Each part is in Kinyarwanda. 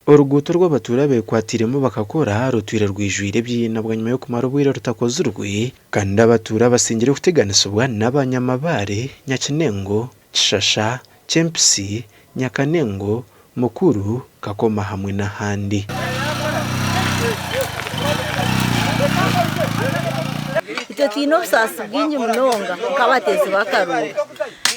Uruguto rw'abaturage kwatiremo bakakora rutwira rwijwire byinabwa nyuma yo kumara ubwira rutakoze urwi kandi abatura basingire kuteganisubwa n'abanyamabare Nyakinengo, Shasha, Chempsi, Nyakanengo, Mukuru, Kakoma hamwe n'ahandi. Icyo kintu sasa bwinyi munonga kabateze bakaruru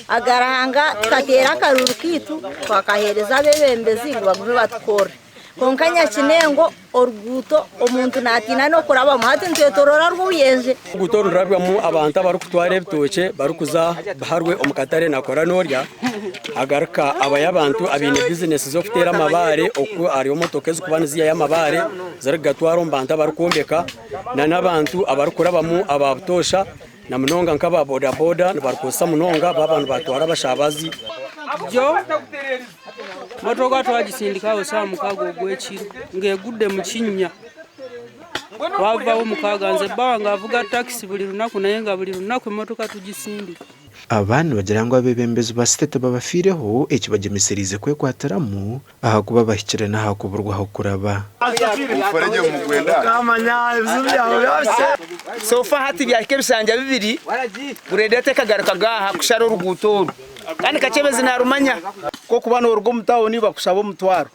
agarahanga katera akaruru kitu twakahereza bebembezi ngo bagume batkore konka Nyakinengo oruguto omuntu natina no kuraba muhati ntwetorora rwuyenje gutora rabwamo abantu bari kutwara ebitoke bari kuza baharwe omukatare nakora norya agarka abayabantu abine business zo kutera amabare okwo ari omotoke zo kubaniziya y'amabare zarigatwara ombanta bari kombeka n'abantu abari kurabamo ababutosha na munonga nkaba boda boda barikosa munonga babantu batwara bashabazi jo motoka twagisindikaho saa mukago gwekiro ngegudde mu Kinnya wavaho mukaganze banga avuga taxi buli lunaku naye nga buli lunaku motoka tugisindika. Abantu bagirangwa abebembezi ba state babafireho ekibagemiserize kwekwataramu aha kuba bahikirana aha kuburwaho kuraba sofa hati byake bisanja bibiri buredete kagaruka gaha kushara urugutoro kandi kacebeze narumanya ko kubana urugo mutawoni bakushabo mutwaro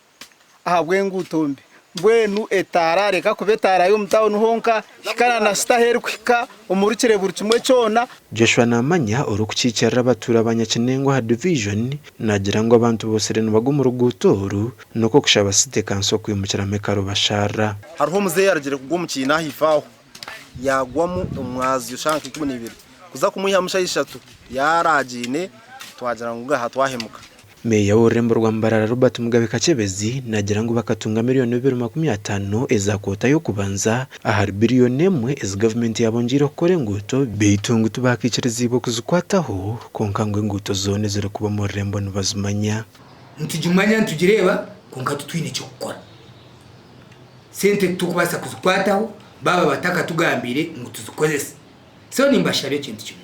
aha bwengutombe bwenu etarare kakubetara yo mutawoni honka hikana na staherkwika umurukire buri kimwe cyona. Joshua Namanya urukukicyarira abatura abanyakinengo ha division nagira ngo abantu bose reno baguma urugutoro nuko kushaba site kanso kwimukira mekaro bashara hariho muzehe yaragire kugumukina hifaho yagwamo umwazi ushanka 12 kuza kumuhihamusha yishatu yaragine twagira ngo gaha twahemuka. Meya w'ururembo rwa Mbarara Robert Mugabe Kacebezi nagira ngo bakatunga miliyoni 250 ezakota yo kubanza ahari biliyoni 1 ez government yabongiro kore nguto beitungu tubakiciriza ibo kuzukwataho konkangwe nguto zone zero kuba mu rurembo nubazumanya ntujumanya ntugireba konka tutwine cyo gukora sente tukubasa kuzukwataho baba bataka tugambire ngo tuzukozese so nimbashare kintu cyo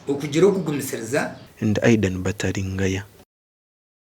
ukugira okugumisereza and Aidan Bataringaya.